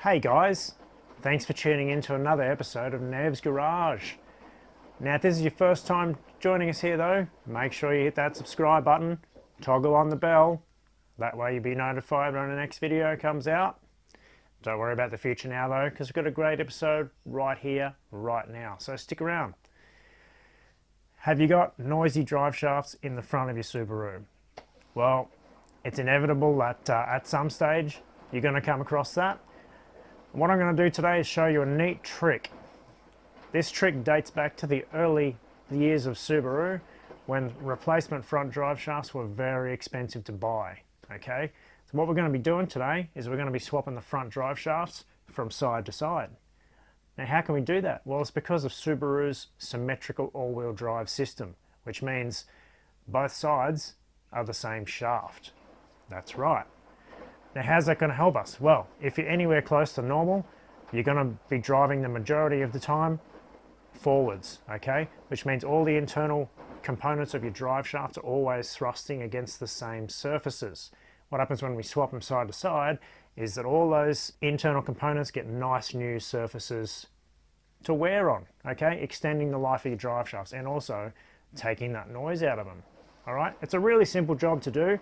Hey guys, thanks for tuning in to another episode of Nev's Garage. Now if this is your first time joining us here though, make sure you hit that subscribe button, toggle on the bell, that way you'll be notified when the next video comes out. Don't worry about the future now though, because we've got a great episode right here, right now, so stick around. Have you got noisy drive shafts in the front of your Subaru? Well, it's inevitable that at some stage you're going to come across that. What I'm going to do today is show you a neat trick. This trick dates back to the early years of Subaru when replacement front drive shafts were very expensive to buy. Okay, so what we're going to be doing today is we're going to be swapping the front drive shafts from side to side. Now how can we do that? Well, it's because of Subaru's symmetrical all-wheel drive system, which means both sides are the same shaft. That's right. Now how's that going to help us? Well, if you're anywhere close to normal, you're going to be driving the majority of the time forwards, okay? Which means all the internal components of your drive shaft are always thrusting against the same surfaces. What happens when we swap them side to side is that all those internal components get nice new surfaces to wear on, okay? Extending the life of your drive shafts and also taking that noise out of them, all right? It's a really simple job to do.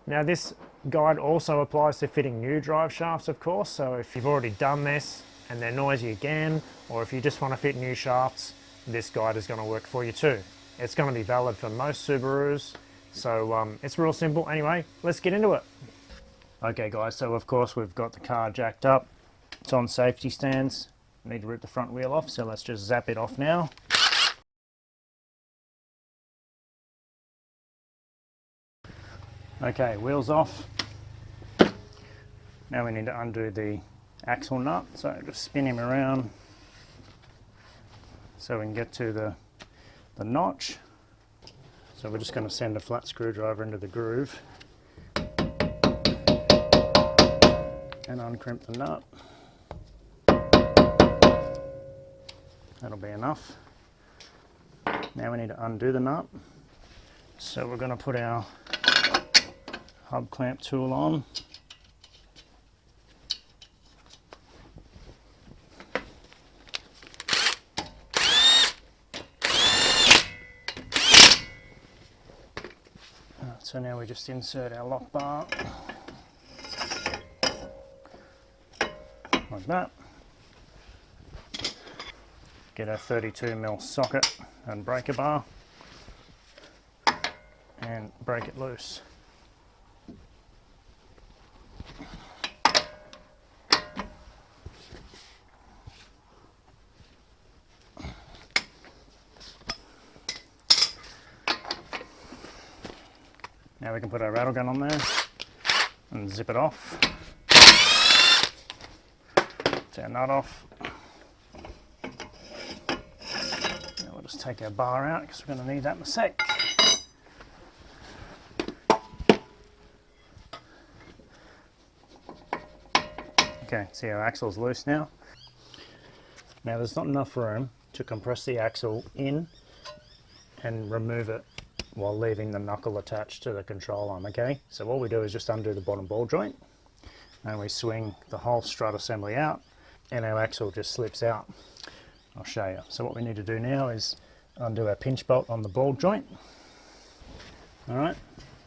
Now this guide also applies to fitting new drive shafts, of course, so if you've already done this and they're noisy again, or if you just want to fit new shafts, this guide is going to work for you too. It's going to be valid for most Subarus, so it's real simple. Anyway, let's get into it. Okay guys, so of course we've got the car jacked up. It's on safety stands. We need to rip the front wheel off, so let's just zap it off now. Okay, wheels off. Now we need to undo the axle nut, so just spin him around so we can get to the notch. So we're just going to send a flat screwdriver into the groove and uncrimp the nut. That'll be enough. Now we need to undo the nut. So we're going to put our hub clamp tool on. So now we just insert our lock bar like that. Get our 32mm socket and breaker bar and break it loose. Now we can put our rattle gun on there and zip it off. Get our nut off. Now we'll just take our bar out because we're going to need that in a sec. Okay, see our axle's loose now. Now there's not enough room to compress the axle in and remove it while leaving the knuckle attached to the control arm, okay? So what we do is just undo the bottom ball joint and we swing the whole strut assembly out and our axle just slips out. I'll show you. So what we need to do now is undo our pinch bolt on the ball joint. All right,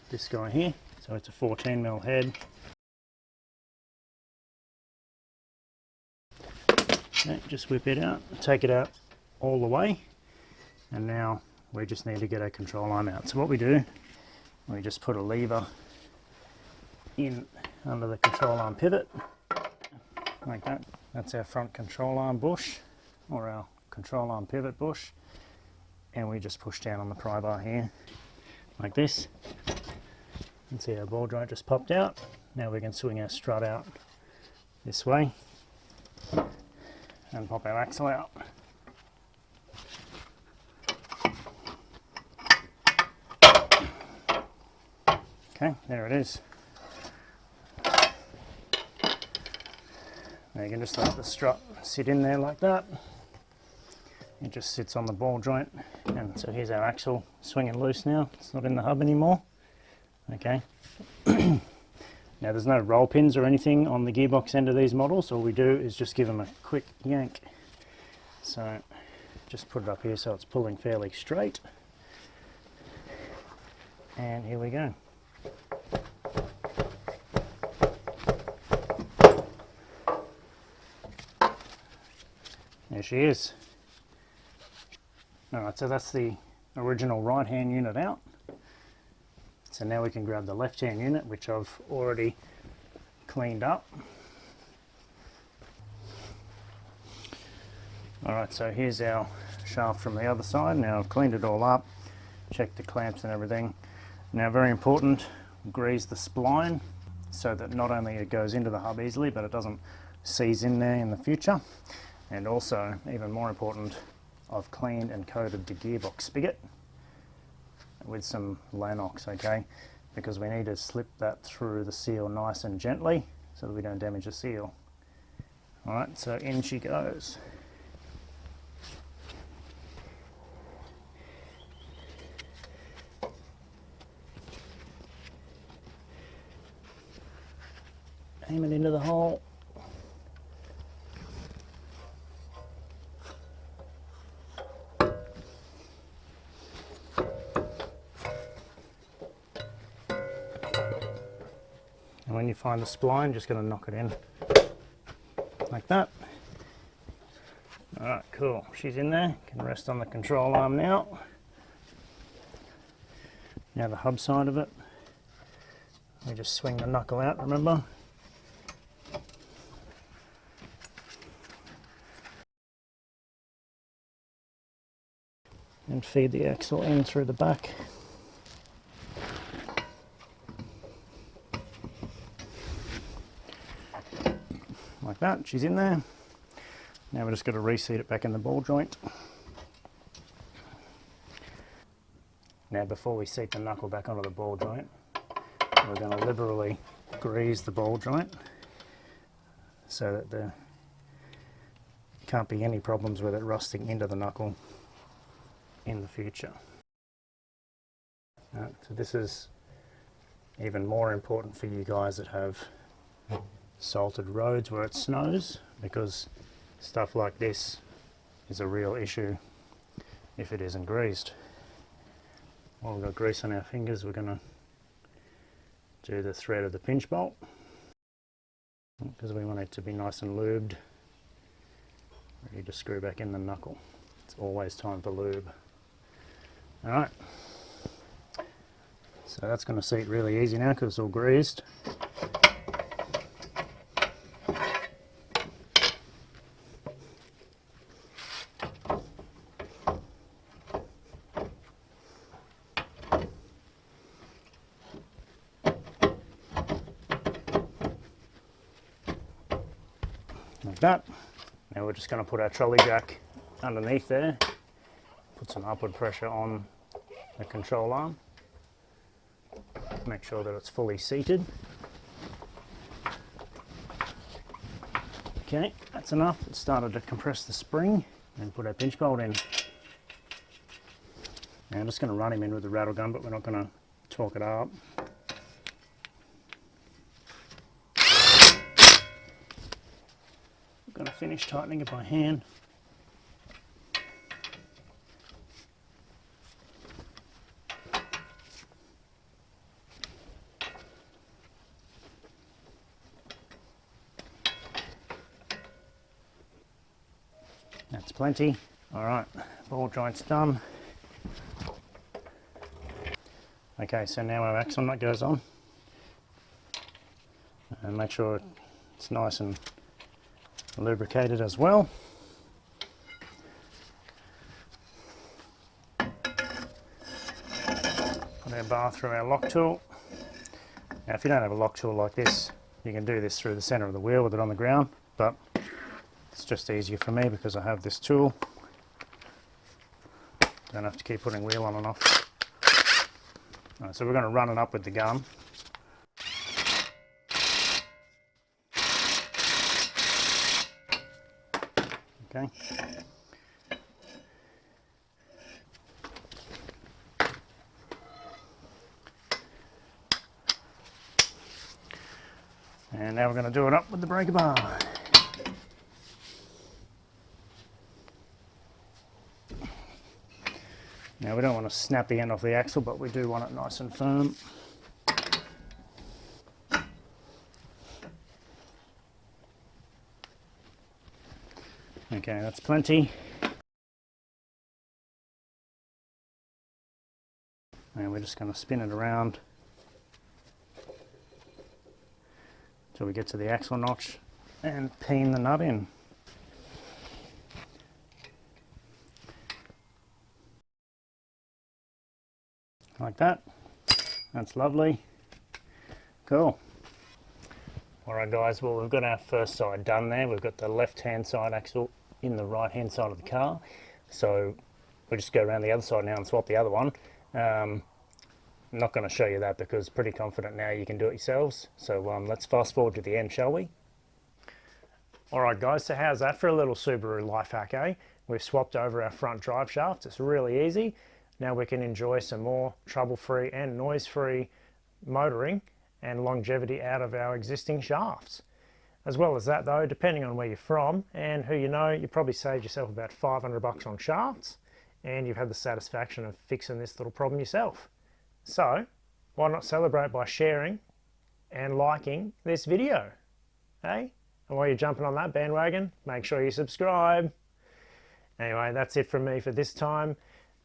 this guy here, so it's a 14mm head. Okay, just whip it out, take it out all the way, and now we just need to get our control arm out. So what we do, we just put a lever in under the control arm pivot, like that. That's our front control arm bush, or our control arm pivot bush. And we just push down on the pry bar here, like this. You can see our ball joint just popped out. Now we can swing our strut out this way and pop our axle out. Okay, there it is. Now you can just let the strut sit in there like that. It just sits on the ball joint, and so here's our axle swinging loose now. It's not in the hub anymore. Okay. Now there's no roll pins or anything on the gearbox end of these models. All we do is just give them a quick yank. So just put it up here so it's pulling fairly straight. And here we go. There she is. Alright, so that's the original right hand unit out. So now we can grab the left hand unit, which I've already cleaned up. Alright, so here's our shaft from the other side. Now I've cleaned it all up, checked the clamps and everything. Now very important, grease the spline so that not only it goes into the hub easily, but it doesn't seize in there in the future. And also, even more important, I've cleaned and coated the gearbox spigot with some Lanox, okay? Because we need to slip that through the seal nice and gently so that we don't damage the seal. Alright, so in she goes. Aim it into the hole. And when you find the spline, just going to knock it in like that. Alright, cool. She's in there. Can rest on the control arm now. Now the hub side of it. We just swing the knuckle out, remember? And feed the axle in through the back. Like that, she's in there. Now we're just going to reseat it back in the ball joint. Now before we seat the knuckle back onto the ball joint, we're going to liberally grease the ball joint so that there can't be any problems with it rusting into the knuckle in the future. So this is even more important for you guys that have salted roads where it snows, because stuff like this is a real issue if it isn't greased. While we've got grease on our fingers, we're going to do the thread of the pinch bolt because we want it to be nice and lubed, ready to screw back in the knuckle. It's always time for lube. Alright, so that's going to seat really easy now because it's all greased. Like that. Now we're just going to put our trolley jack underneath there, put some upward pressure on the control arm, make sure that it's fully seated. Okay, that's enough. It started to compress the spring, and put our pinch bolt in. Now I'm just going to run him in with the rattle gun, but we're not going to torque it up. I'm going to finish tightening it by hand. That's plenty. Alright, ball joint's done. Okay, so now our axle nut goes on. And make sure it's nice and lubricated as well. Put our bar through our lock tool. Now if you don't have a lock tool like this, you can do this through the centre of the wheel with it on the ground, but it's just easier for me because I have this tool. Don't have to keep putting wheel on and off. Right, so we're going to run it up with the gun. Okay. And now we're going to do it up with the breaker bar. Now we don't want to snap the end off the axle, but we do want it nice and firm. Okay, that's plenty. And we're just going to spin it around until we get to the axle notch and peen the nut in. Like that. That's lovely. Cool. Alright guys, well we've got our first side done there. We've got the left hand side axle in the right hand side of the car. So we'll just go around the other side now and swap the other one. I'm not going to show you that because pretty confident now you can do it yourselves. So let's fast forward to the end, shall we? Alright guys, so how's that for a little Subaru life hack, eh? We've swapped over our front drive shafts. It's really easy. Now we can enjoy some more trouble-free and noise-free motoring and longevity out of our existing shafts. As well as that though, depending on where you're from and who you know, you probably saved yourself about 500 bucks on shafts and you've had the satisfaction of fixing this little problem yourself. So why not celebrate by sharing and liking this video, hey? And while you're jumping on that bandwagon, make sure you subscribe. Anyway, that's it from me for this time.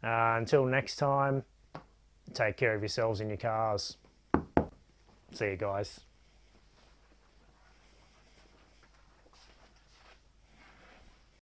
Until next time, take care of yourselves in your cars. See you guys.